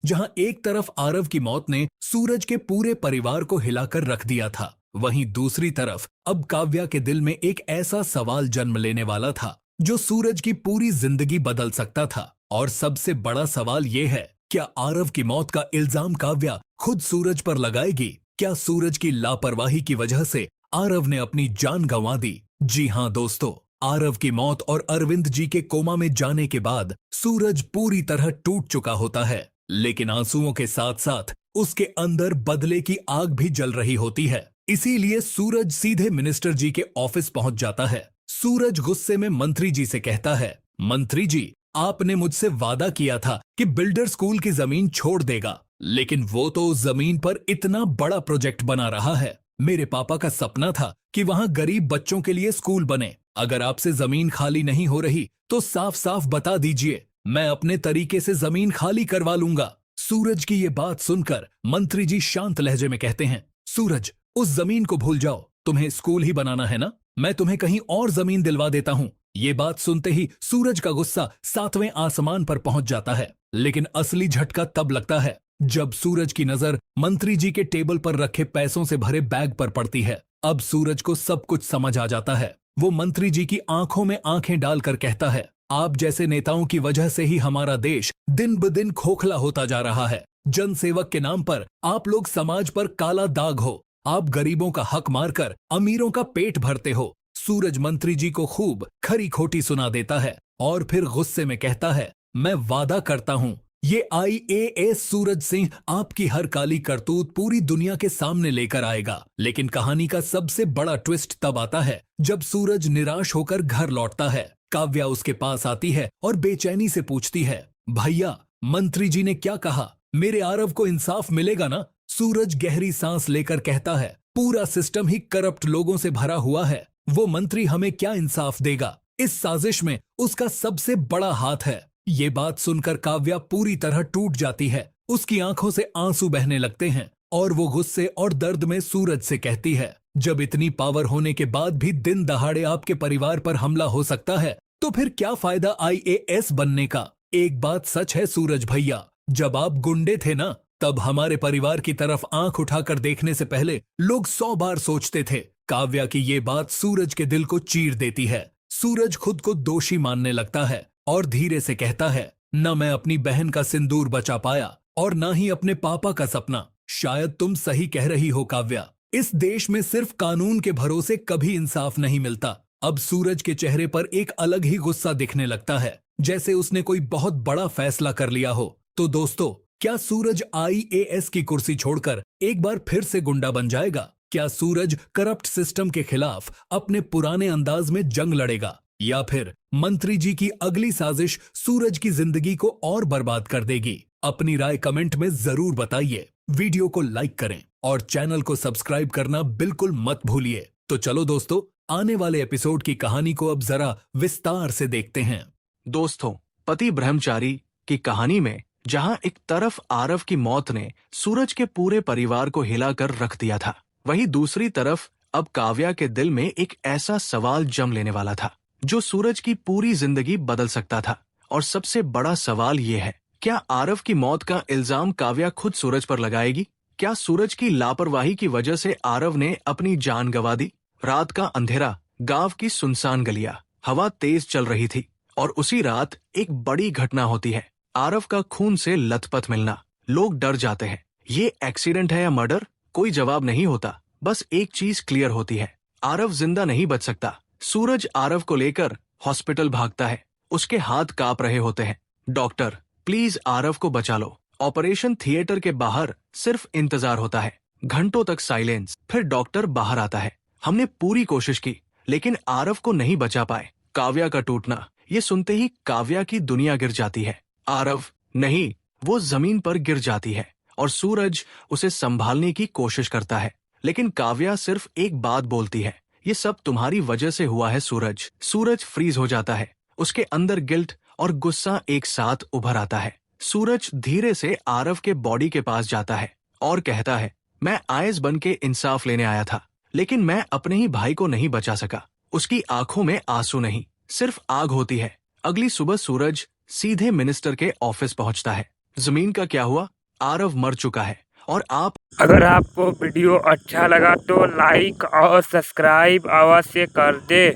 जहां एक तरफ आरव की मौत ने सूरज के पूरे परिवार को हिलाकर रख दिया था, वहीं दूसरी तरफ अब काव्या के दिल में एक ऐसा सवाल जन्म लेने वाला था जो सूरज की पूरी जिंदगी बदल सकता था। और सबसे बड़ा सवाल ये है, क्या आरव की मौत का इल्जाम काव्या खुद सूरज पर लगाएगी? क्या सूरज की लापरवाही की वजह से आरव ने अपनी जान गंवा दी? जी हाँ दोस्तों, आरव की मौत और अरविंद जी के कोमा में जाने के बाद सूरज पूरी तरह टूट चुका होता है, लेकिन आंसुओं के साथ साथ उसके अंदर बदले की आग भी जल रही होती है। इसीलिए सूरज सीधे मिनिस्टर जी के ऑफिस पहुंच जाता है। सूरज गुस्से में मंत्री जी से कहता है, मंत्री जी, आपने मुझसे वादा किया था कि बिल्डर स्कूल की जमीन छोड़ देगा, लेकिन वो तो उस जमीन पर इतना बड़ा प्रोजेक्ट बना रहा है। मेरे पापा का सपना था कि वहां गरीब बच्चों के लिए स्कूल बने। अगर आपसे जमीन खाली नहीं हो रही तो साफ साफ बता दीजिए, मैं अपने तरीके से जमीन खाली करवा लूंगा। सूरज की ये बात सुनकर मंत्री जी शांत लहजे में कहते हैं, सूरज, उस जमीन को भूल जाओ, तुम्हें स्कूल ही बनाना है ना, मैं तुम्हें कहीं और जमीन दिलवा देता हूँ। ये बात सुनते ही सूरज का गुस्सा 7वें आसमान पर पहुंच जाता है, लेकिन असली झटका तब लगता है जब सूरज की नजर मंत्री जी के टेबल पर रखे पैसों से भरे बैग पर पड़ती है। अब सूरज को सब कुछ समझ आ जाता है। वो मंत्री जी की आंखों में आंखें डालकर कहता है, आप जैसे नेताओं की वजह से ही हमारा देश दिन ब दिन खोखला होता जा रहा है। जनसेवक के नाम पर आप लोग समाज पर काला दाग हो। आप गरीबों का हक मारकर अमीरों का पेट भरते हो। सूरज मंत्री जी को खूब खरी खोटी सुना देता है और फिर गुस्से में कहता है, मैं वादा करता हूँ ये IAS सूरज सिंह आपकी हर काली करतूत पूरी दुनिया के सामने लेकर आएगा। लेकिन कहानी का सबसे बड़ा ट्विस्ट तब आता है जब सूरज निराश होकर घर लौटता है। काव्या उसके पास आती है और बेचैनी से पूछती है, भैया, मंत्री जी ने क्या कहा? मेरे आरव को इंसाफ मिलेगा ना? सूरज गहरी सांस लेकर कहता है, पूरा सिस्टम ही करप्ट लोगों से भरा हुआ है। वो मंत्री हमें क्या इंसाफ देगा? इस साजिश में उसका सबसे बड़ा हाथ है। ये बात सुनकर काव्या पूरी तरह टूट जाती है। उसकी आंखों से आंसू बहने लगते हैं और वो गुस्से और दर्द में सूरज से कहती है, जब इतनी पावर होने के बाद भी दिन दहाड़े आपके परिवार पर हमला हो सकता है तो फिर क्या फायदा IAS बनने का? एक बात सच है सूरज भैया, जब आप गुंडे थे ना, तब हमारे परिवार की तरफ आंख उठाकर देखने से पहले लोग 100 बार सोचते थे। काव्या की ये बात सूरज के दिल को चीर देती है। सूरज खुद को दोषी मानने लगता है और धीरे से कहता है, न मैं अपनी बहन का सिंदूर बचा पाया और न ही अपने पापा का सपना। शायद तुम सही कह रही हो काव्या, इस देश में सिर्फ कानून के भरोसे कभी इंसाफ नहीं मिलता। अब सूरज के चेहरे पर एक अलग ही गुस्सा दिखने लगता है, जैसे उसने कोई बहुत बड़ा फैसला कर लिया हो। तो दोस्तों, क्या सूरज IAS की कुर्सी छोड़कर एक बार फिर से गुंडा बन जाएगा? क्या सूरज करप्ट सिस्टम के खिलाफ अपने पुराने अंदाज में जंग लड़ेगा, या फिर मंत्री जी की अगली साजिश सूरज की जिंदगी को और बर्बाद कर देगी? अपनी राय कमेंट में जरूर बताइए। वीडियो को लाइक करें और चैनल को सब्सक्राइब करना बिल्कुल मत भूलिए। तो चलो दोस्तों, आने वाले एपिसोड की कहानी को अब जरा विस्तार से देखते हैं। दोस्तों, पति ब्रह्मचारी की कहानी में जहां एक तरफ आरव की मौत ने सूरज के पूरे परिवार को हिलाकर रख दिया था, वहीं दूसरी तरफ अब काव्या के दिल में एक ऐसा सवाल जम लेने वाला था जो सूरज की पूरी जिंदगी बदल सकता था। और सबसे बड़ा सवाल ये है, क्या आरव की मौत का इल्जाम काव्या खुद सूरज पर लगाएगी? क्या सूरज की लापरवाही की वजह से आरव ने अपनी जान गंवा दी? रात का अंधेरा, गांव की सुनसान गलियां, हवा तेज चल रही थी और उसी रात एक बड़ी घटना होती है। आरव का खून से लथपथ मिलना। लोग डर जाते हैं, ये एक्सीडेंट है या मर्डर? कोई जवाब नहीं होता। बस एक चीज क्लियर होती है, आरव जिंदा नहीं बच सकता। सूरज आरव को लेकर हॉस्पिटल भागता है। उसके हाथ कांप रहे होते हैं। डॉक्टर, प्लीज आरव को बचा लो। ऑपरेशन थिएटर के बाहर सिर्फ इंतजार होता है। घंटों तक साइलेंस। फिर डॉक्टर बाहर आता है। हमने पूरी कोशिश की, लेकिन आरव को नहीं बचा पाए। काव्या का टूटना, ये सुनते ही काव्या की दुनिया गिर जाती है। आरव नहीं, वो जमीन पर गिर जाती है और सूरज उसे संभालने की कोशिश करता है, लेकिन काव्या सिर्फ एक बात बोलती है, ये सब तुम्हारी वजह से हुआ है सूरज। सूरज फ्रीज हो जाता है। उसके अंदर गिल्ट और गुस्सा एक साथ उभर आता है। सूरज धीरे से आरव के बॉडी के पास जाता है और कहता है, मैं IAS बन के इंसाफ लेने आया था, लेकिन मैं अपने ही भाई को नहीं बचा सका। उसकी आंखों में आंसू नहीं, सिर्फ आग होती है। अगली सुबह सूरज सीधे मिनिस्टर के ऑफिस पहुंचता है। जमीन का क्या हुआ? आरव मर चुका है और आप अगर आपको वीडियो अच्छा लगा तो लाइक और सब्सक्राइब अवश्य कर दे।